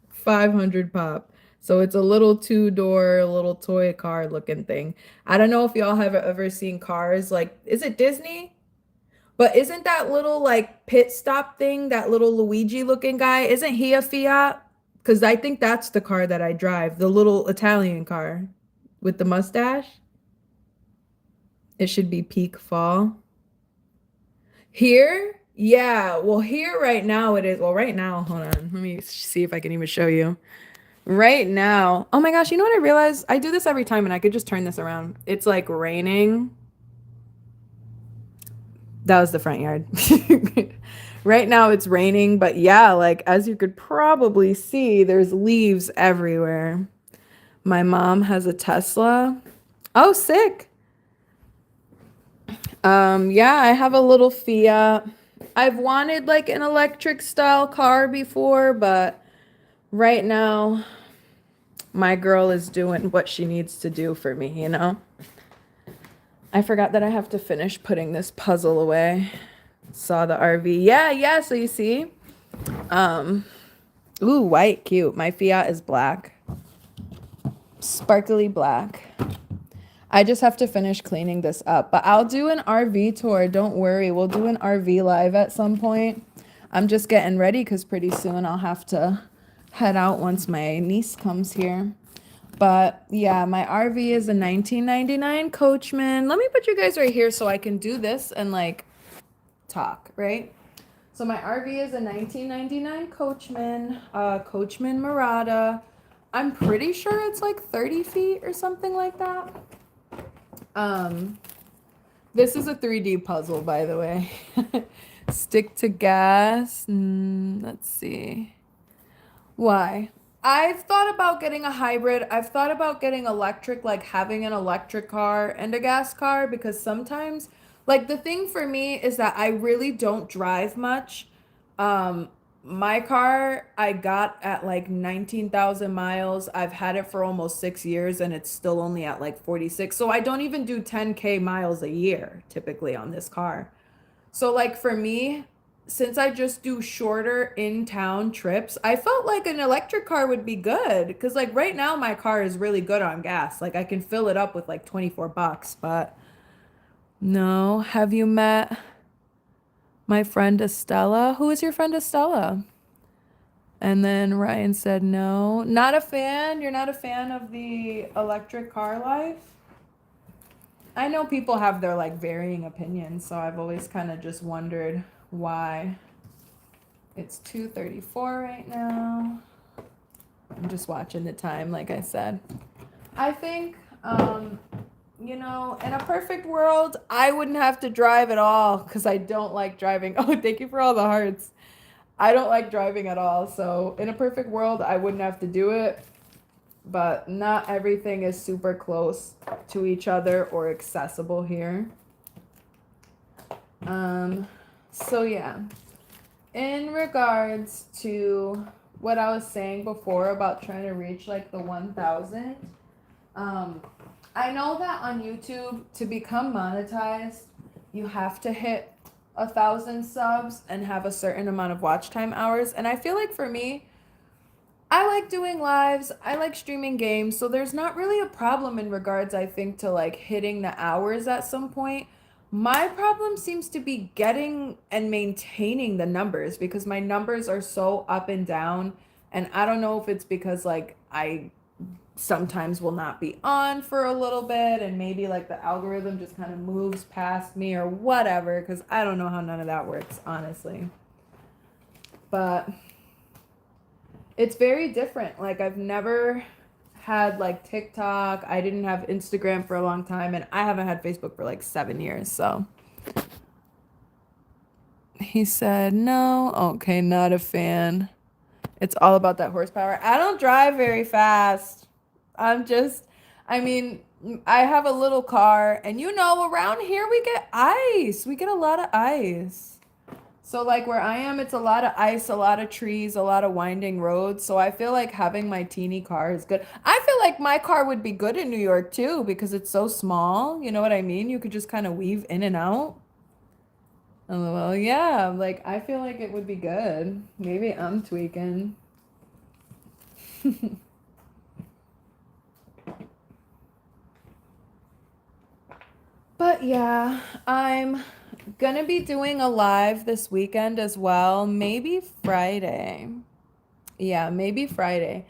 500 Pop. So it's a little two-door, little toy car looking thing. I don't know if y'all have ever seen cars like, is it Disney? But isn't that little like pit stop thing, that little Luigi looking guy, isn't he a Fiat? Because I think that's the car that I drive, the little Italian car with the mustache. It should be peak fall. Here? Yeah. Well, here right now it is. Well, right now, hold on. Let me see if I can even show you. Right now. Oh my gosh, you know what I realized? I do this every time and I could just turn this around. It's like raining. That was the front yard. Right now it's raining, but yeah, like as you could probably see, there's leaves everywhere. My mom has a Tesla. Oh, sick. Yeah, I have a little Fiat. I've wanted like an electric style car before, but right now my girl is doing what she needs to do for me. I forgot that I have to finish putting this puzzle away. Saw the RV. Yeah, yeah, so you see. Ooh, white, cute. My Fiat is black. Sparkly black. I just have to finish cleaning this up, but I'll do an RV tour. Don't worry. We'll do an RV live at some point. I'm just getting ready because pretty soon I'll have to head out once my niece comes here. But yeah, my RV is a 1999 Coachman. Let me put you guys right here so I can do this and like talk, right? So my RV is a 1999 Coachman, Coachman Murata. I'm pretty sure it's like 30 feet or something like that. Um, this is a 3D puzzle, by the way. Stick to gas. Let's see. Why? I've thought about getting a hybrid. I've thought about getting electric, like having an electric car and a gas car, because sometimes, like, the thing for me is that I really don't drive much. Um, my car I got at like 19,000 miles. I've had it for almost 6 years and it's still only at like 46. So I don't even do 10K miles a year typically on this car. So like for me, since I just do shorter in-town trips, I felt like an electric car would be good because like right now my car is really good on gas. Like I can fill it up with like 24 bucks, but no. Have you met my friend Estella? Who is your friend Estella? And then Ryan said no. Not a fan? You're not a fan of the electric car life? I know people have their like varying opinions, so I've always kind of just wondered why. It's 2:34 right now. I'm just watching the time, like I said. I think, in a perfect world, I wouldn't have to drive at all because I don't like driving. Oh, thank you for all the hearts. I don't like driving at all. So, in a perfect world, I wouldn't have to do it. But not everything is super close to each other or accessible here. So yeah. In regards to what I was saying before about trying to reach like the 1,000, I know that on YouTube to become monetized, you have to hit 1,000 subs and have a certain amount of watch time hours. And I feel like for me, I like doing lives, I like streaming games, so there's not really a problem in regards, I think, to like hitting the hours at some point. My problem seems to be getting and maintaining the numbers because my numbers are so up and down. And I don't know if it's because like I sometimes will not be on for a little bit and maybe like the algorithm just kind of moves past me or whatever, because I don't know how none of that works, honestly. But it's very different. Like I've never had like TikTok. I didn't have Instagram for a long time and I haven't had Facebook for like 7 years. So he said, "No, okay, not a fan. It's all about that horsepower." I don't drive very fast. I'm just I mean, I have a little car and around here we get ice. We get a lot of ice. So like where I am, it's a lot of ice, a lot of trees, a lot of winding roads. So I feel like having my teeny car is good. I feel like my car would be good in New York too because it's so small. You know what I mean? You could just kind of weave in and out. Well, yeah, like I feel like it would be good. Maybe I'm tweaking. But yeah, I'm gonna be doing a live this weekend as well. Maybe Friday. Yeah, maybe Friday.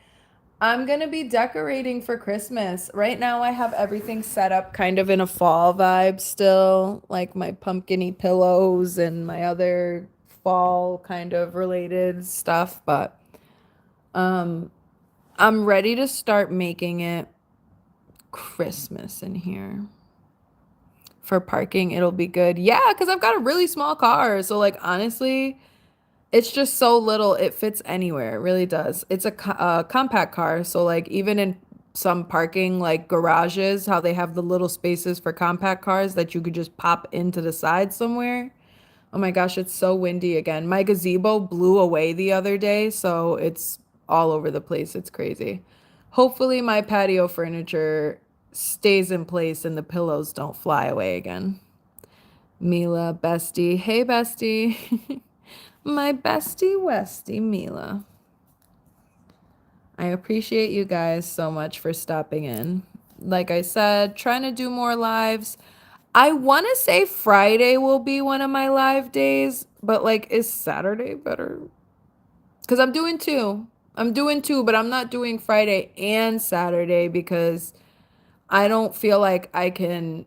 I'm gonna be decorating for Christmas. Right now, I have everything set up kind of in a fall vibe still, like my pumpkin-y pillows and my other fall kind of related stuff. But um, I'm ready to start making it Christmas in here. For parking, it'll be good. Yeah, because I've got a really small car. So, like, honestly, it's just so little, it fits anywhere. It really does. It's a compact car, so like even in some parking like garages, how they have the little spaces for compact cars that you could just pop into the side somewhere. Oh my gosh, it's so windy again. My gazebo blew away the other day, so it's all over the place. It's crazy. Hopefully my patio furniture stays in place and the pillows don't fly away again. Mila, bestie. Hey, bestie. My bestie Westie Mila. I appreciate you guys so much for stopping in. Like I said, trying to do more lives. I want to say Friday will be one of my live days, but like, is Saturday better? Because I'm doing two. I'm doing two, but I'm not doing Friday and Saturday because I don't feel like I can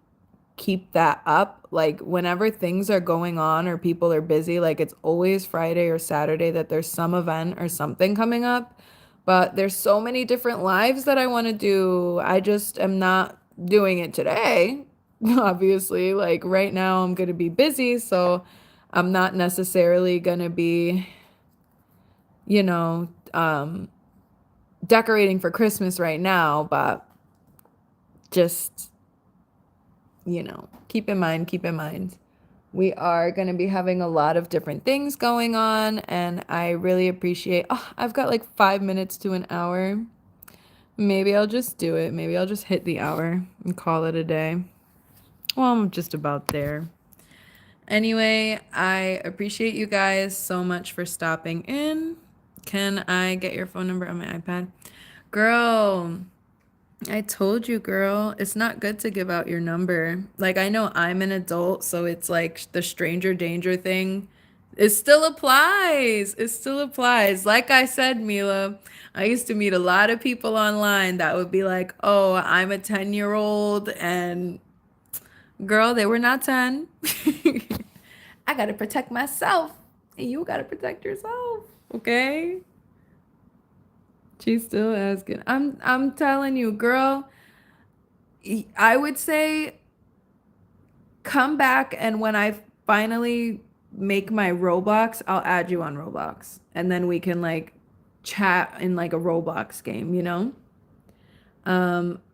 keep that up. Like whenever things are going on or people are busy, like it's always Friday or Saturday that there's some event or something coming up. But there's so many different lives that I want to do. I just am not doing it today. Obviously, like right now I'm going to be busy, so I'm not necessarily going to be, you know, decorating for Christmas right now, but just, keep in mind. We are going to be having a lot of different things going on, and I really appreciate. Oh, I've got like 5 minutes to an hour. Maybe I'll just do it. Maybe I'll just hit the hour and call it a day. Well, I'm just about there. Anyway, I appreciate you guys so much for stopping in. Can I get your phone number on my iPad? Girl, I told you, girl, it's not good to give out your number. Like, I know I'm an adult, so it's like the stranger danger thing. It still applies. It still applies. Like I said, Mila, I used to meet a lot of people online that would be like, oh, I'm a 10-year-old, and girl, they were not 10. I got to protect myself, and you got to protect yourself, okay? She's still asking. I'm telling you, girl, I would say come back, and when I finally make my Roblox, I'll add you on Roblox. And then we can like chat in like a Roblox game, you know?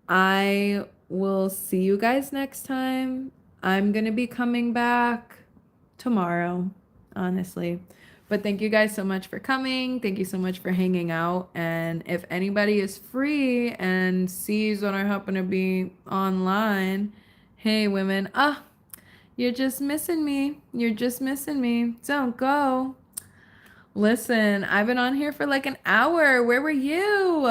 I will see you guys next time. I'm gonna be coming back tomorrow, honestly. But thank you guys so much for coming. Thank you so much for hanging out. And if anybody is free and sees when I happen to be online, hey women, you're just missing me. You're just missing me. Don't go. Listen, I've been on here for like an hour. Where were you?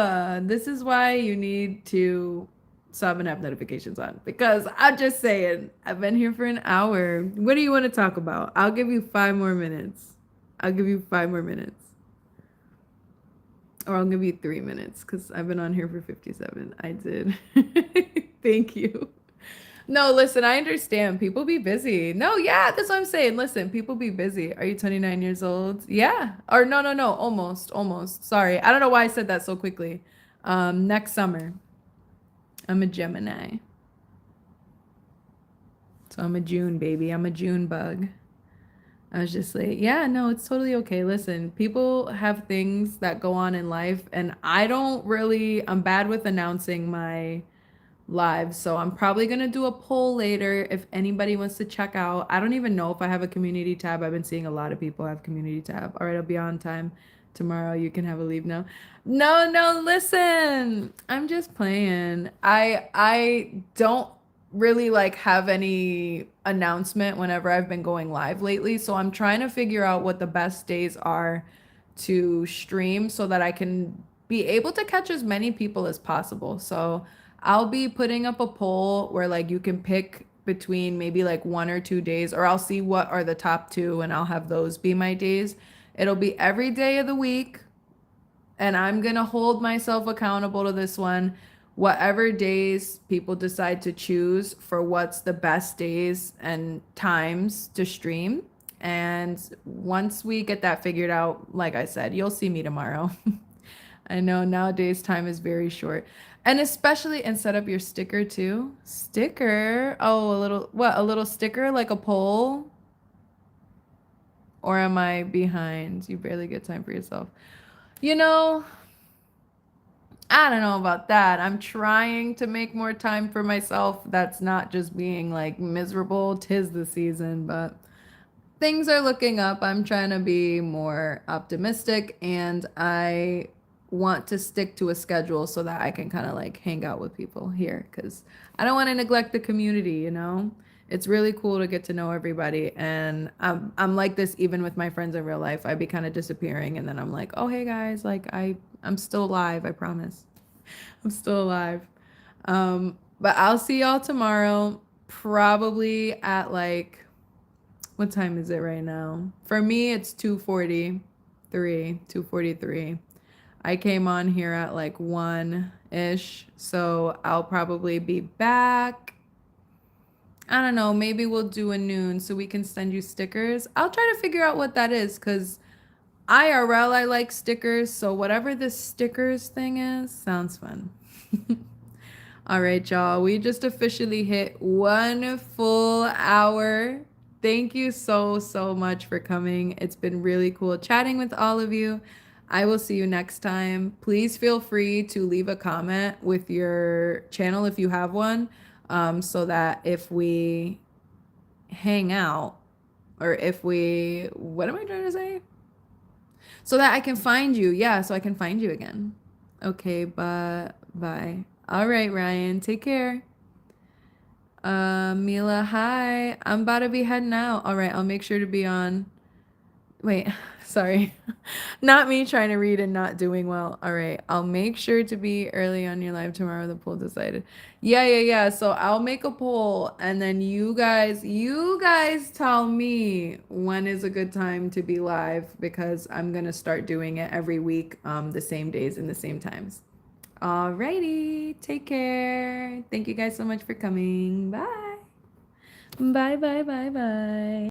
This is why you need to stop and have notifications on. Because I'm just saying, I've been here for an hour. What do you want to talk about? I'll give you 5 more minutes. I'll give you 5 more minutes. Or I'll give you 3 minutes because I've been on here for 57. I did. Thank you. No, listen, I understand. People be busy. No, yeah, that's what I'm saying. Listen, people be busy. Are you 29 years old? Yeah. Or no, no, no, almost, almost. Sorry. I don't know why I said that so quickly. Next summer. I'm a Gemini. So I'm a June baby. I'm a June bug. I was just like, yeah, no, it's totally okay. Listen, people have things that go on in life, and I'm bad with announcing my live. So I'm probably going to do a poll later if anybody wants to check out. I don't even know if I have a community tab. I've been seeing a lot of people have community tab. All right, I'll be on time tomorrow. You can have a leave now. No, no, listen. I'm just playing. I don't really like have any announcement whenever I've been going live lately. So I'm trying to figure out what the best days are to stream so that I can be able to catch as many people as possible. So I'll be putting up a poll where like you can pick between maybe like 1 or 2 days, or I'll see what are the top two and I'll have those be my days. It'll be every day of the week, and I'm gonna hold myself accountable to this one. Whatever days people decide to choose for what's the best days and times to stream. And once we get that figured out, like I said, you'll see me tomorrow. I know nowadays time is very short. And especially and set up your sticker too. Sticker. Oh, a little sticker like a poll? Or am I behind? You barely get time for yourself. You know, I don't know about that. I'm trying to make more time for myself. That's not just being like miserable. 'Tis the season, but things are looking up. I'm trying to be more optimistic, and I want to stick to a schedule so that I can kind of like hang out with people here because I don't want to neglect the community, you know? It's really cool to get to know everybody, and I'm like this even with my friends in real life. I'd be kind of disappearing, and then I'm like, "Oh, hey guys, like I'm still alive, I promise. I'm still alive." But I'll see y'all tomorrow, probably at like what time is it right now? For me, it's 2:43. 2:43. I came on here at like 1-ish, so I'll probably be back. I don't know, maybe we'll do a noon so we can send you stickers. I'll try to figure out what that is because IRL, I like stickers, so whatever this stickers thing is, sounds fun. All right, y'all, we just officially hit 1 full hour. Thank you so, so much for coming. It's been really cool chatting with all of you. I will see you next time. Please feel free to leave a comment with your channel if you have one, so that if we hang out or if we, what am I trying to say? So that I can find you. Yeah, so I can find you again. Okay, but bye. All right, Ryan, take care. Mila, hi. I'm about to be heading out. All right, I'll make sure to be on. Wait, sorry. Not me trying to read and not doing well. All right, I'll make sure to be early on your live tomorrow. The poll decided. Yeah. So I'll make a poll and then you guys tell me when is a good time to be live because I'm gonna start doing it every week, the same days and the same times. Alrighty, take care. Thank you guys so much for coming. Bye. Bye.